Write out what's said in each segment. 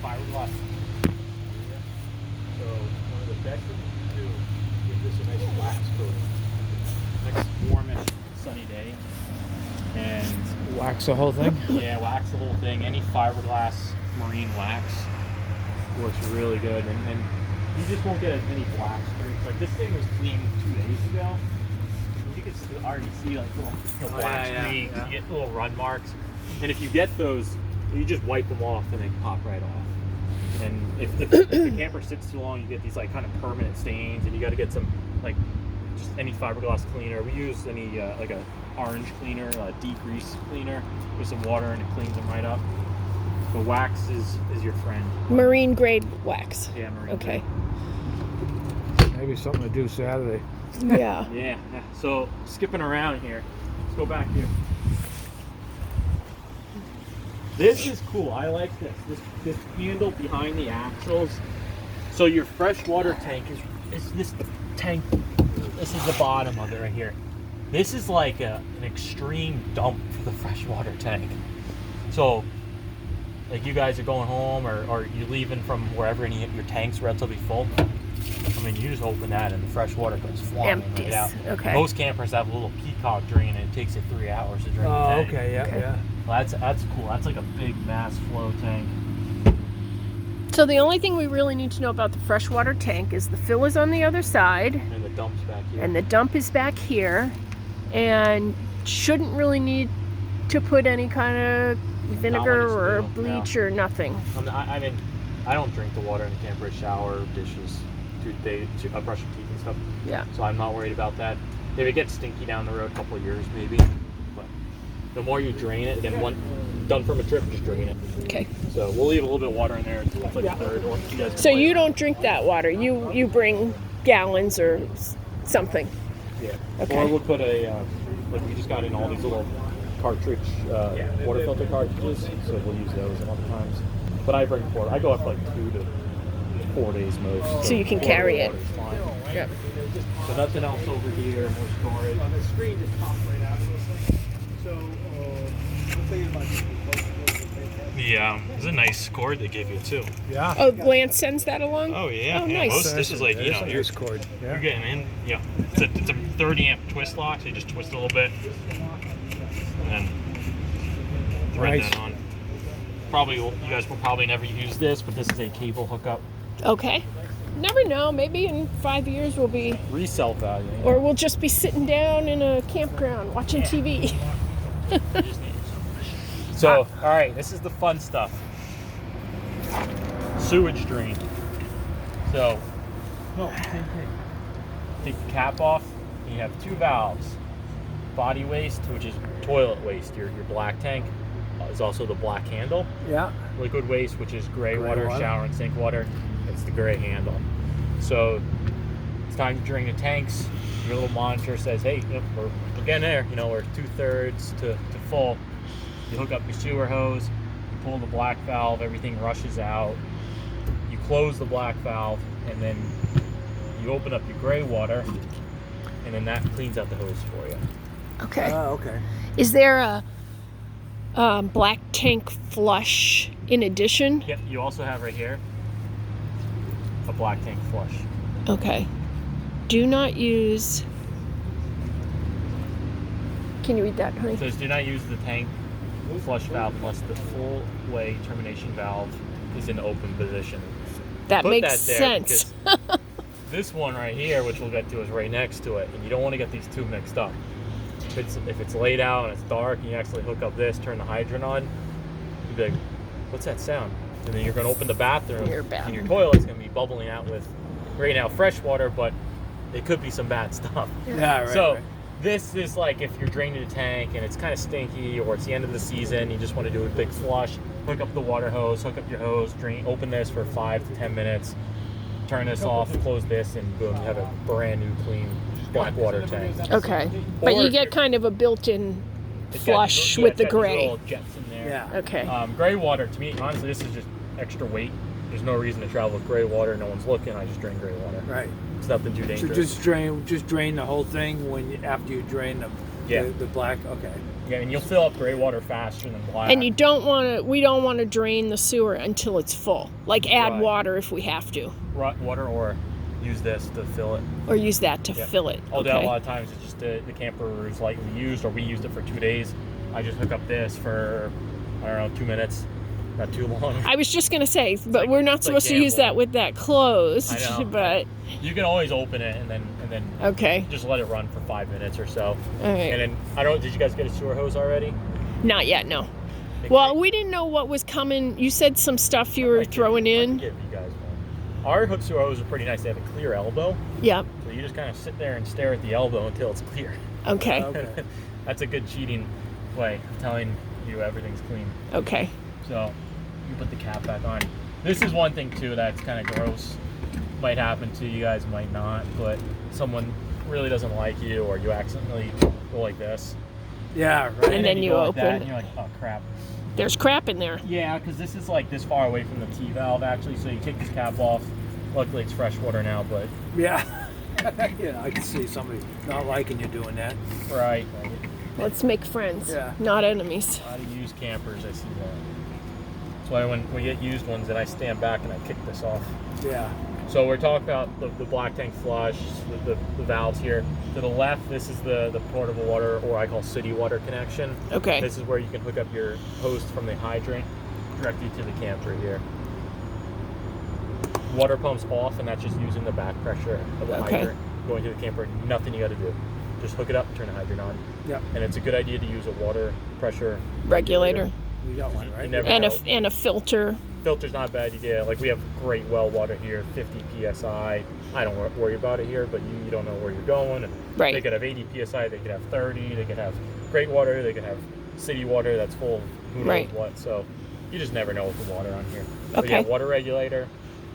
fiberglass. So one of the best things you can do is give this a nice wax coating. Next warmish sunny day. And Wax the whole thing? yeah, wax the whole thing. Any fiberglass marine wax works really good, and you just won't get as many black streaks. Like this thing was cleaned 2 days ago. You can already see like little black streaks. Yeah. You get little run marks, and if you get those, you just wipe them off and they pop right off. And if the camper sits too long, you get these like kind of permanent stains, and you got to get some like just any fiberglass cleaner. We use any like a orange cleaner, a degrease cleaner with some water, and it cleans them right up. The wax is your friend. Marine grade wax. Yeah, marine. Okay. Maybe something to do Saturday. Yeah. Yeah. So skipping around here, let's go back here. This is cool. I like this handle behind the axles. So your freshwater tank is this tank. This is the bottom of it right here. This is like an extreme dump for the freshwater tank. So, like you guys are going home or you're leaving from wherever and your tank's relatively full. I mean, you just open that and the fresh water goes flying Empties. right out. Okay. Most campers have a little peacock drain and it takes it 3 hours to drain the Oh, tank. okay, yeah, Okay. yeah. Well, that's cool. That's like a big mass flow tank. So the only thing we really need to know about the freshwater tank is the fill is on the other side And the dump's back here. and the dump is back here, and shouldn't really need to put any kind of vinegar Not when or it's new, bleach or nothing. I mean, I don't drink the water in the camper. Shower, dishes, toothpaste, I brush your teeth and stuff. Yeah. So I'm not worried about that. If it gets stinky down the road a couple of years, maybe. But the more you drain it, again, one done from a trip, just drain it. Okay. So we'll leave a little bit of water in there. It's like a third. Or you guys can So play you with don't drink that water. You bring gallons or something. it. Yeah. Okay. Or we'll put a like we just got in all these little cartridge water filter cartridges, so we'll use those a lot of times. But I bring 4. I go up like 2 to 4 days most. So you can 4 carry it. water's fine. Yep. So nothing else over here, more storage. On the screen just popped right out of this thing. So, I'm thinking about Yeah, it's a nice cord they give you too. Yeah. Oh, Lance sends that along? Oh yeah, Oh, yeah. nice. Most, this is like That is a you're nice cord. you're Yeah. getting in. Yeah, it's a 30 amp twist lock. So you just twist it a little bit, and then thread Nice. that on. Probably you guys will probably never use this, but this is a cable hookup. Okay. Never know. Maybe in 5 years we'll be, Resell value. or we'll just be sitting down in a campground watching TV. So, all right, this is the fun stuff. Sewage drain. So, take the cap off. And you have 2 valves. Body waste, which is toilet waste. Your black tank is also the black handle. Yeah. Liquid waste, which is gray Gray water, water. shower and sink water. It's the gray handle. So it's time to drain the tanks. Your little monitor says, hey, we're getting there. We're 2/3 to full. You hook up your sewer hose, you pull the black valve, everything rushes out. You close the black valve, and then you open up your gray water, and then that cleans out the hose for you. Okay. Okay. Is there a black tank flush in addition? Yep, you also have right here a black tank flush. Okay. Do not use. Can you read that, honey? It says do not use the tank flush valve unless the full way termination valve is in open position. That Put makes that there sense. because this one right here, which we'll get to, is right next to it, and you don't want to get these two mixed up. If it's laid out and it's dark and you actually hook up this, turn the hydrant on, you'd be like, what's that sound? And then you're going to open the bathroom, Your and bathroom. your toilet's going to be bubbling out with right now fresh water, but it could be some bad stuff. Yeah, right. So right. this is like if you're draining the tank and it's kind of stinky, or it's the end of the season, you just want to do a big flush, hook up the water hose, hook up your hose, drain, open this for 5 to 10 minutes, turn this off, close this, and boom, you have a brand new clean black water tank. Okay. But Or you if get you're- kind of a built-in It's got flush these- with it's the got these gray. little jets in there. Yeah. Okay. Gray water, to me, honestly, this is just extra weight. There's no reason to travel with gray water. No one's looking. I just drain gray water. Right. It's nothing too So dangerous. just drain the whole thing after you drain Yeah. the black. Okay. Yeah, and you'll fill up gray water faster than black. And we don't want to drain the sewer until it's full. Like add Right. water if we have to, Water, or use this to fill it. or use that to Yeah. fill it. Although a Okay. lot of times it's just the camper is lightly used, or we used it for 2 days. I just hook up this for, I don't know, 2 minutes. Not too long. I was just gonna say, but like- we're not it's like supposed to use that gambling. with that closed. I know. But You can always open it and then okay, just let it run for 5 minutes or so. all right. And then I don't. Did you guys get a sewer hose already? Not yet, no. They Well, create- we didn't know what was coming. You said some stuff you were I can throwing give in. you guys one. Our hook sewer hose are pretty nice. They have a clear elbow, Yep. so you just kind of sit there and stare at the elbow until it's clear. Okay. Okay. That's a good cheating way of telling you everything's clean. Okay. So you put the cap back on. This is one thing too that's kind of gross. Might happen to you guys, might not, but someone really doesn't like you, or you accidentally go like this. Yeah, right. And then you go like that, open. and you're like, oh crap. There's crap in there. Yeah, because this is like this far away from the T valve actually, so you take this cap off. Luckily it's fresh water now, but Yeah. Yeah, I can see somebody not liking you doing that. right. Let's make friends, Yeah. not enemies. A lot of used campers, I see that. That's why when we get used ones, then I stand back and I kick this off. Yeah. So we're talking about the black tank flush, the valves here. To the left, this is the portable water, or I call city water connection. Okay. This is where you can hook up your hose from the hydrant directly to the camper here. Water pumps off, and that's just using the back pressure of the Okay. hydrant going to the camper. Nothing you got to do. Just hook it up, turn the hydrant on. Yep. And it's a good idea to use a water pressure Regulator We got one, right? You never and know. a filter. Filter's not a bad idea. Like we have great well water here, 50 psi. I don't worry about it here, but you don't know where you're going. And Right. They could have 80 psi. They could have 30. They could have great water. They could have city water that's full of who knows Right. what. So you just never know with the water on here. But Okay. yeah, water regulator.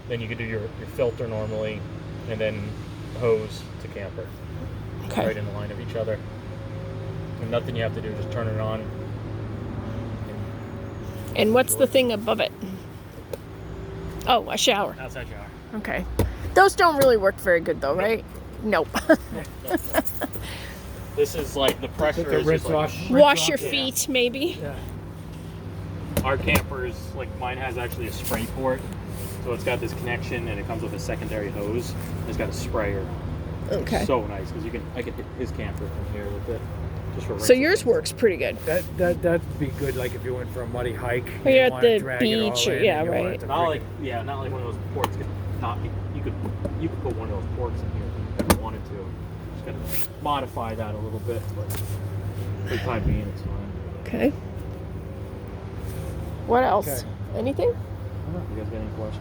Then you could do your filter normally, and then hose to camper, Okay. right in the line of each other. And nothing you have to do, just turn it on. And what's the thing above it? Oh, a shower. Outside shower. Okay. Those don't really work very good though, right? Nope. This is like the pressure Take the is rinse just like, off. Wash your Yeah. feet, maybe. Yeah. our campers, like mine has actually a spray port. So it's got this connection and it comes with a secondary hose. It's got a sprayer. Okay. So nice because I can hit his camper from here with it. Just for So rinsing. yours works pretty good. That'd be good, like if you went for a muddy hike. Or you you're at wanna the drag it all beach or- in, yeah, and you want right. it to Not freaking- like not like one of those ports. You could put one of those ports in here if you ever wanted to. Just gotta modify that a little bit, but for the time being it's fine. Okay. What else? Okay. Anything? I don't know if you guys got any questions.